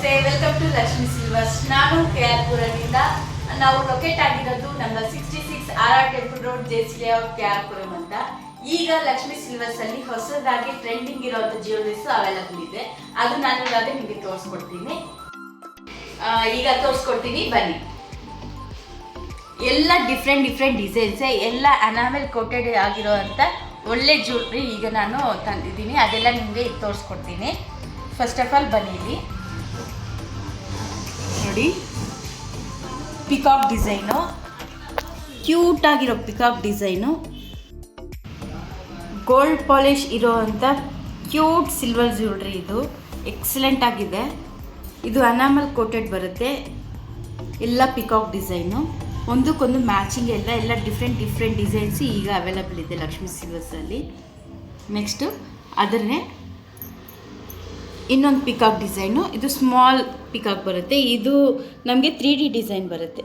ನಮಸ್ತೆ, welcome to Lakshmi Silvers. ನಾನು KR ಪುರದಿಂದ. ನಾವು ಲೊಕೇಟ್ ಆಗಿರೋದು number 66 RR temple road, JC layout, KR Puram ಅಂತ. ಈಗ ಲಕ್ಷ್ಮಿ ಸಿಲ್ವರ್ಸ್ ಅಲ್ಲಿ ಹೊಸದಾಗಿ ಟ್ರೆಂಡಿಂಗ್ ಇರುವಂತ ಜ್ಯುವೆಲರೀಸ್ ಅವೈಲಬಲ್ ಇದೆ. ಅದು ನಾನು ಇವಾಗ ನಿಮಗೆ ತೋರಿಸ್ಕೊಡ್ತೀನಿ. ಬನ್ನಿ. ಎಲ್ಲ ಡಿಫ್ರೆಂಟ್ ಡಿಸೈನ್ಸ್, ಎಲ್ಲ ಅನಾಮೆಲ್ ಕೋಟೆಡ್ ಆಗಿರೋವಂಥ ಒಳ್ಳೆ ಜ್ಯುವೆಲ್ರಿ ಈಗ ನಾನು ತಂದಿದ್ದೀನಿ. ಅದೆಲ್ಲ ನಿಮಗೆ ಈಗ ತೋರಿಸ್ಕೊಡ್ತೀನಿ. ಫಸ್ಟ್ ಆಫ್ ಆಲ್ ಬನ್ನಿ, ಇಲ್ಲಿ ನೋಡಿ, ಪಿಕಾಕ್ ಡಿಸೈನು, ಕ್ಯೂಟ್ ಆಗಿರೋ ಪಿಕಾಕ್ ಡಿಸೈನು, ಗೋಲ್ಡ್ ಪಾಲಿಶ್ ಇರೋವಂಥ ಕ್ಯೂಟ್ ಸಿಲ್ವರ್ ಜ್ಯುವೆಲ್ರಿ. ಇದು ಎಕ್ಸಲೆಂಟ್ ಆಗಿದೆ. ಇದು ಅನಾಮಲ್ ಕೋಟೆಡ್ ಬರುತ್ತೆ. ಎಲ್ಲ ಪಿಕಾಕ್ ಡಿಸೈನು, ಒಂದಕ್ಕೊಂದು ಮ್ಯಾಚಿಂಗ್. ಎಲ್ಲ ಡಿಫ್ರೆಂಟ್ ಡಿಸೈನ್ಸ್ ಈಗ ಅವೈಲಬಲ್ ಇದೆ ಲಕ್ಷ್ಮಿ ಸಿಲ್ವರ್ಸಲ್ಲಿ. ನೆಕ್ಸ್ಟು ಅದನ್ನೇ ಇನ್ನೊಂದು ಪಿಕಾಕ್ ಡಿಸೈನು. ಇದು ಸ್ಮಾಲ್ ಪಿಕಾಕ್ ಬರುತ್ತೆ. ಇದು ನಮಗೆ 3D ಡಿಸೈನ್ ಬರುತ್ತೆ.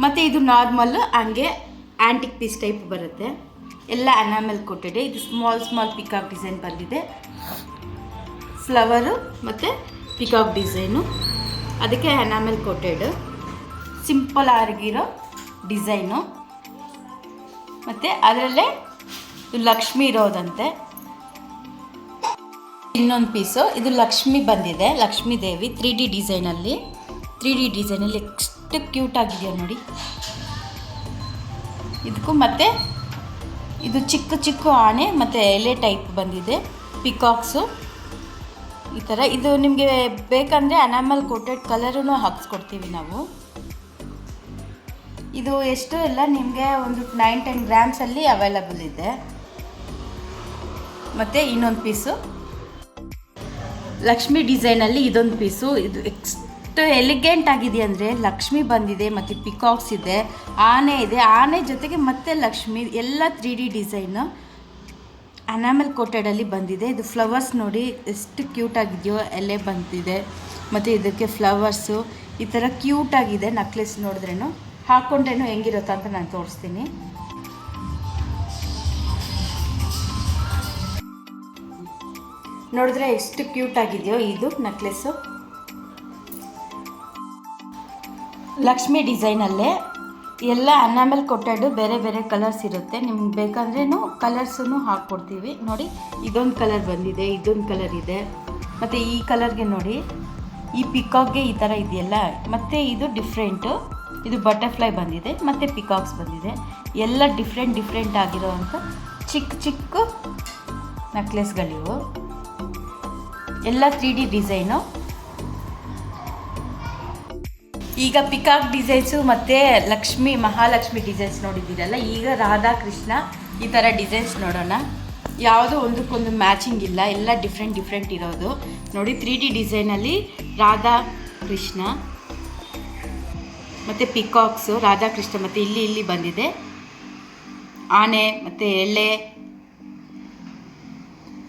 ಮತ್ತು ಇದು ನಾರ್ಮಲ್ ಹಂಗೆ ಆ್ಯಂಟಿಕ್ ಪೀಸ್ ಟೈಪ್ ಬರುತ್ತೆ. ಎಲ್ಲ ಅನಾಮಲ್ ಕೋಟೆಡ್. ಇದು ಸ್ಮಾಲ್ ಪಿಕಾಕ್ ಡಿಸೈನ್ ಬಂದಿದೆ. ಫ್ಲವರು ಮತ್ತು ಪಿಕಾಕ್ ಡಿಸೈನು, ಅದಕ್ಕೆ ಅನಾಮಲ್ ಕೋಟೆಡ್. ಸಿಂಪಲ್ ಆಗಿರೋ ಡಿಸೈನು. ಮತ್ತು ಅದರಲ್ಲೇ ಲಕ್ಷ್ಮಿ ಇರೋದಂತೆ. ಇನ್ನೊಂದು ಪೀಸು, ಇದು ಲಕ್ಷ್ಮಿ ಬಂದಿದೆ, ಲಕ್ಷ್ಮೀ ದೇವಿ 3D ಡಿಸೈನಲ್ಲಿ ಎಷ್ಟು ಕ್ಯೂಟ್ ಆಗಿದೆಯೋ ನೋಡಿ. ಇದಕ್ಕೂ ಮತ್ತು ಇದು ಚಿಕ್ಕ ಆನೆ ಮತ್ತು ಎಲೆ ಟೈಪ್ ಬಂದಿದೆ. ಪಿಕಾಕ್ಸು ಈ ಥರ. ಇದು ನಿಮಗೆ ಬೇಕಂದರೆ ಅನಾಮಲ್ ಕೋಟೆಡ್ ಕಲರೂ ಹಾಕ್ಸ್ಕೊಡ್ತೀವಿ ನಾವು. ಇದು ಎಷ್ಟು ಎಲ್ಲ ನಿಮಗೆ ಒಂದು 9-10 ಗ್ರಾಮ್ಸಲ್ಲಿ ಅವೈಲಬಲ್ ಇದೆ. ಮತ್ತು ಇನ್ನೊಂದು ಪೀಸು ಲಕ್ಷ್ಮಿ ಡಿಸೈನಲ್ಲಿ ಇದೊಂದು ಪೀಸು. ಇದು ಎಷ್ಟು ಎಲಿಗೆಂಟ್ ಆಗಿದೆ ಅಂದರೆ, ಲಕ್ಷ್ಮಿ ಬಂದಿದೆ ಮತ್ತು ಪಿಕಾಕ್ಸ್ ಇದೆ, ಆನೆ ಇದೆ, ಆನೆ ಜೊತೆಗೆ ಮತ್ತೆ ಲಕ್ಷ್ಮಿ, ಎಲ್ಲ 3D ಡಿಸೈನು ಅನಾಮಲ್ ಕೋಟೆಡಲ್ಲಿ ಬಂದಿದೆ. ಇದು ಫ್ಲವರ್ಸ್ ನೋಡಿ ಎಷ್ಟು ಕ್ಯೂಟ್ ಆಗಿದೆಯೋ, ಎಲೆ ಬಂದಿದೆ ಮತ್ತು ಇದಕ್ಕೆ ಫ್ಲವರ್ಸು ಈ ಥರ ಕ್ಯೂಟಾಗಿದೆ. ನಕ್ಲೆಸ್ ನೋಡಿದ್ರೇನು, ಹಾಕ್ಕೊಂಡ್ರೇನು ಹೆಂಗಿರುತ್ತೋ ಅಂತ ನಾನು ತೋರಿಸ್ತೀನಿ. ನೋಡಿದ್ರೆ ಎಷ್ಟು ಕ್ಯೂಟ್ ಆಗಿದೆಯೋ ಇದು ನಕ್ಲೆಸ್ಸು. ಲಕ್ಷ್ಮಿ ಡಿಸೈನಲ್ಲೇ ಎಲ್ಲ ಅನಾಮಲ್ ಕೋಟೆಡು ಬೇರೆ ಕಲರ್ಸ್ ಇರುತ್ತೆ. ನಿಮ್ಗೆ ಬೇಕಂದ್ರೂ ಕಲರ್ಸನ್ನು ಹಾಕ್ಕೊಡ್ತೀವಿ. ನೋಡಿ, ಇದೊಂದು ಕಲರ್ ಬಂದಿದೆ, ಇದೊಂದು ಕಲರ್ ಇದೆ, ಮತ್ತು ಈ ಕಲರ್ಗೆ ನೋಡಿ, ಈ ಪಿಕಾಕ್ಗೆ ಈ ಥರ ಇದೆಯಲ್ಲ. ಮತ್ತು ಇದು ಡಿಫ್ರೆಂಟು, ಇದು ಬಟರ್ಫ್ಲೈ ಬಂದಿದೆ ಮತ್ತು ಪಿಕಾಕ್ಸ್ ಬಂದಿದೆ. ಎಲ್ಲ ಡಿಫ್ರೆಂಟ್ ಆಗಿರೋವಂಥ ಚಿಕ್ಕ ನಕ್ಲೆಸ್ಗಳಿವು. ಎಲ್ಲ 3D ಡಿಸೈನು. ಈಗ ಪಿಕಾಕ್ ಡಿಸೈನ್ಸು ಮತ್ತು ಮಹಾಲಕ್ಷ್ಮಿ ಡಿಸೈನ್ಸ್ ನೋಡಿದ್ದೀರಲ್ಲ. ಈಗ ರಾಧಾ ಕೃಷ್ಣ ಈ ಥರ ಡಿಸೈನ್ಸ್ ನೋಡೋಣ. ಯಾವುದೂ ಒಂದಕ್ಕೊಂದು ಮ್ಯಾಚಿಂಗ್ ಇಲ್ಲ, ಎಲ್ಲ ಡಿಫ್ರೆಂಟ್ ಇರೋದು ನೋಡಿ. 3D ಡಿಸೈನಲ್ಲಿ ರಾಧಾ ಕೃಷ್ಣ ಮತ್ತು ಪಿಕಾಕ್ಸು, ರಾಧಾಕೃಷ್ಣ ಮತ್ತು ಇಲ್ಲಿ ಬಂದಿದೆ ಆನೆ ಮತ್ತು ಎಲೆ,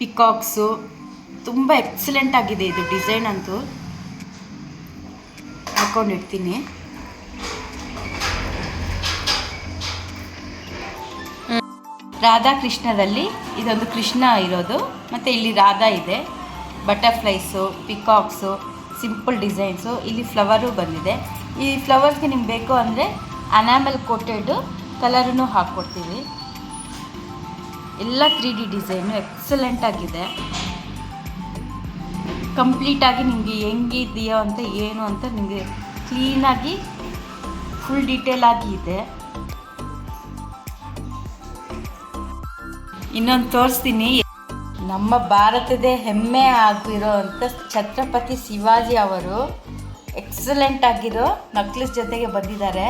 ಪಿಕಾಕ್ಸು. ತುಂಬ ಎಕ್ಸಲೆಂಟ್ ಆಗಿದೆ ಇದು ಡಿಸೈನ್ ಅಂತೂ. ಹಾಕ್ಕೊಂಡಿರ್ತೀನಿ. ರಾಧಾಕೃಷ್ಣದಲ್ಲಿ ಇದೊಂದು ಕೃಷ್ಣ ಇರೋದು, ಮತ್ತು ಇಲ್ಲಿ ರಾಧಾ ಇದೆ, ಬಟರ್ಫ್ಲೈಸು, ಪಿಕಾಕ್ಸು, ಸಿಂಪಲ್ ಡಿಸೈನ್ಸು. ಇಲ್ಲಿ ಫ್ಲವರು ಬಂದಿದೆ. ಈ ಫ್ಲವರ್ಸ್ಗೆ ನಿಮ್ಗೆ ಬೇಕು ಅಂದರೆ ಅನಾಮಲ್ ಕೋಟೆಡ್ ಕಲರನ್ನು ಹಾಕ್ಕೊಡ್ತೀವಿ. ಎಲ್ಲ 3D ಡಿಸೈನು ಎಕ್ಸಲೆಂಟ್ ಆಗಿದೆ. ಕಂಪ್ಲೀಟಾಗಿ ನಿಮಗೆ ಹೆಂಗಿದೆಯೋ ಅಂತ ಏನು ಅಂತ ನಿಮಗೆ ಕ್ಲೀನಾಗಿ ಫುಲ್ ಡೀಟೇಲ್ ಆಗಿ ಇದೆ. ಇನ್ನೊಂದು ತೋರಿಸ್ತೀನಿ. ನಮ್ಮ ಭಾರತದ ಹೆಮ್ಮೆ ಆಗಿರೋ ಅಂಥ ಛತ್ರಪತಿ ಶಿವಾಜಿ ಅವರು ಎಕ್ಸಲೆಂಟ್ ಆಗಿರೋ ನಕ್ಲೆಸ್ ಜೊತೆಗೆ ಬಂದಿದ್ದಾರೆ.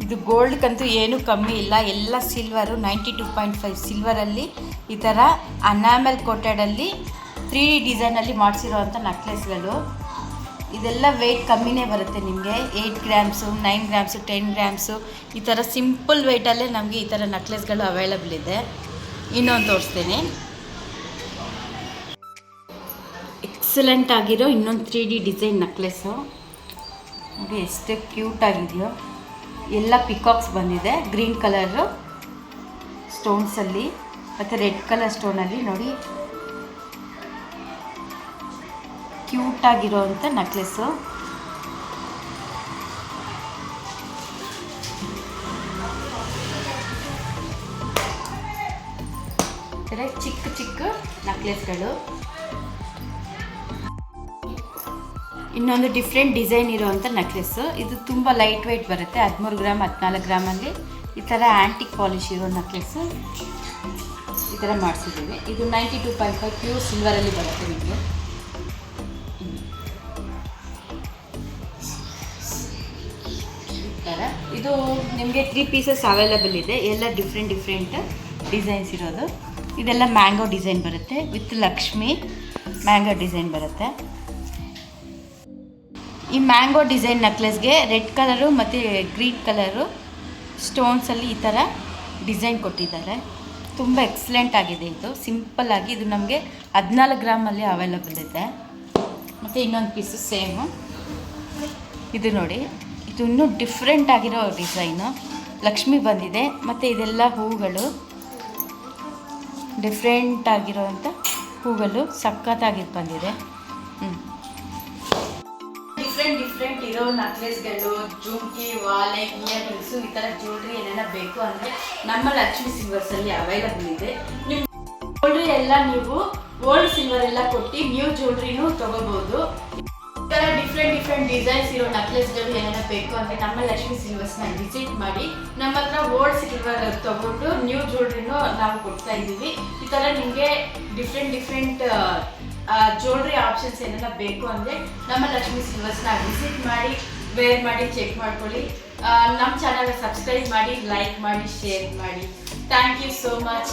ಇದು ಗೋಲ್ಡ್ಗಂತೂ ಏನೂ ಕಮ್ಮಿ ಇಲ್ಲ, ಎಲ್ಲ ಸಿಲ್ವರು 92.5 ಸಿಲ್ವರಲ್ಲಿ ಈ ಥರ ಅನಾಮಲ್ ಕೋಟೆಡಲ್ಲಿ 3D ಡಿಸೈನಲ್ಲಿ ಮಾಡಿಸಿರೋ ಅಂಥ ನಕ್ಲೆಸ್ಗಳು. ಇದೆಲ್ಲ ವೆಯ್ಟ್ ಕಮ್ಮಿನೇ ಬರುತ್ತೆ ನಿಮಗೆ. 8 ಗ್ರಾಮ್ಸು, 9 ಗ್ರಾಮ್ಸು, 10 ಗ್ರಾಮ್ಸು ಈ ಥರ ಸಿಂಪಲ್ ವೆಯ್ಟಲ್ಲೇ ನಮಗೆ ಈ ಥರ ನಕ್ಲೆಸ್ಗಳು ಅವೈಲಬಲ್ ಇದೆ. ಇನ್ನೊಂದು ತೋರಿಸ್ತೀನಿ. ಎಕ್ಸಲೆಂಟ್ ಆಗಿರೋ ಇನ್ನೊಂದು 3D ಡಿಸೈನ್ ನಕ್ಲೆಸ್ಸು ನೋಡಿ, ಎಷ್ಟು ಕ್ಯೂಟ್ ಆಗಿದೆಯೋ. ಎಲ್ಲ ಪಿಕಾಕ್ಸ್ ಬಂದಿದೆ, ಗ್ರೀನ್ ಕಲರು ಸ್ಟೋನ್ಸಲ್ಲಿ ಮತ್ತು ರೆಡ್ ಕಲರ್ ಸ್ಟೋನಲ್ಲಿ ನೋಡಿ. ಕ್ಯೂಟಾಗಿರೋವಂಥ ನೆಕ್ಲೆಸ್ಸು. ಚಿಕ್ಕ ಚಿಕ್ಕ ನೆಕ್ಲೆಸ್ಗಳು. ಇನ್ನೊಂದು ಡಿಫ್ರೆಂಟ್ ಡಿಸೈನ್ ಇರೋವಂಥ ನೆಕ್ಲೆಸ್ಸು. ಇದು ತುಂಬ ಲೈಟ್ ವೆಯ್ಟ್ ಬರುತ್ತೆ. 13 ಗ್ರಾಮ್ 14 ಗ್ರಾಮಲ್ಲಿ ಈ ಥರ ಆ್ಯಂಟಿಕ್ ಪಾಲಿಶ್ ಇರೋ ನೆಕ್ಲೆಸ್ಸು ಈ ಥರ ಮಾಡಿಸಿದ್ದೀವಿ. ಇದು 92.5 ಪ್ಯೂರ್ ಸಿಲ್ವರಲ್ಲಿ ಬರುತ್ತೆ ನಿಮಗೆ. ಈ ಥರ ಇದು ನಿಮಗೆ 3 ಪೀಸಸ್ ಅವೈಲಬಲ್ ಇದೆ. ಎಲ್ಲ ಡಿಫ್ರೆಂಟ್ ಡಿಸೈನ್ಸ್ ಇರೋದು. ಇದೆಲ್ಲ ಮ್ಯಾಂಗೋ ಡಿಸೈನ್ ಬರುತ್ತೆ, ವಿತ್ ಲಕ್ಷ್ಮಿ ಮ್ಯಾಂಗೋ ಡಿಸೈನ್ ಬರುತ್ತೆ. ಈ ಮ್ಯಾಂಗೋ ಡಿಸೈನ್ ನೆಕ್ಲೆಸ್ಗೆ ರೆಡ್ ಕಲರು ಮತ್ತು ಗ್ರೀನ್ ಕಲರು ಸ್ಟೋನ್ಸಲ್ಲಿ ಈ ಥರ ಡಿಸೈನ್ ಕೊಟ್ಟಿದ್ದಾರೆ. ತುಂಬ ಎಕ್ಸಲೆಂಟ್ ಆಗಿದೆ. ಇದು ಸಿಂಪಲ್ಲಾಗಿ ಇದು ನಮಗೆ 14 ಗ್ರಾಮಲ್ಲಿ ಅವೈಲಬಲ್ ಇದೆ. ಮತ್ತು ಇನ್ನೊಂದು ಪೀಸು ಸೇಮು ಇದು ನೋಡಿ. ಇದು ಇನ್ನೂ ಡಿಫ್ರೆಂಟ್ ಆಗಿರೋ ಡಿಸೈನು. ಲಕ್ಷ್ಮಿ ಬಂದಿದೆ ಮತ್ತು ಇದೆಲ್ಲ ಹೂಗಳು ಡಿಫ್ರೆಂಟ್ ಆಗಿರೋವಂಥ ಹೂಗಳು ಸಖತ್ತಾಗಿ ಬಂದಿದೆ. ಡಿಫ್ರೆಂಟ್ ಇರೋ ನೆಕ್ಲೆಸ್ಗಳು, ಜುಮ್ಕಿ, ವಾಲೆ, ಇಯರಿಂಗ್ಸು, ಈ ಥರ ಜ್ಯುವೆಲ್ರಿ ಏನೇನ ಬೇಕು ಅಂದರೆ ನಮ್ಮ ಲಕ್ಷ್ಮಿ ಸಿಲ್ವರ್ಸಲ್ಲಿ ಅವೈಲಬಲ್ ಇದೆ. ನಿಮ್ಮ ಜ್ಯುವೆಲ್ರಿ ಎಲ್ಲ ನೀವು ಓಲ್ಡ್ ಸಿಲ್ವರ್ ಎಲ್ಲ ಕೊಟ್ಟು ನ್ಯೂ ಜ್ಯುವೆಲ್ರಿನೂ ತೊಗೋಬೋದು. ಈ ಥರ ಡಿಫ್ರೆಂಟ್ ಡಿಸೈನ್ಸ್ ಇರೋ ನೆಕ್ಲೆಸ್ಗಳು ಏನೇನ ಬೇಕು ಅಂದರೆ ನಮ್ಮ ಲಕ್ಷ್ಮಿ ಸಿಲ್ವರ್ಸ್ನ ವಿಸಿಟ್ ಮಾಡಿ. ನಮ್ಮ ಹತ್ರ ಓಲ್ಡ್ ಸಿಲ್ವರ್ ತೊಗೊಂಡು ನ್ಯೂ ಜ್ಯುವೆಲ್ರಿನೂ ನಾವು ಕೊಡ್ತಾ ಇದ್ದೀವಿ. ಈ ಥರ ನಿಮಗೆ ಡಿಫ್ರೆಂಟ್ ಜ್ಯುವೆಲ್ರಿ ಆಪ್ಷನ್ಸ್ ಏನೆಲ್ಲ ಬೇಕು ಅಂದರೆ ನಮ್ಮ ಲಕ್ಷ್ಮಿ ಸಿಲ್ವರ್ಸ್ನ ವಿಸಿಟ್ ಮಾಡಿ, ವೇರ್ ಮಾಡಿ, ಚೆಕ್ ಮಾಡ್ಕೊಳ್ಳಿ. ನಮ್ಮ ಚಾನಲ್ನ ಸಬ್ಸ್ಕ್ರೈಬ್ ಮಾಡಿ, ಲೈಕ್ ಮಾಡಿ, ಶೇರ್ ಮಾಡಿ. Thank you so much.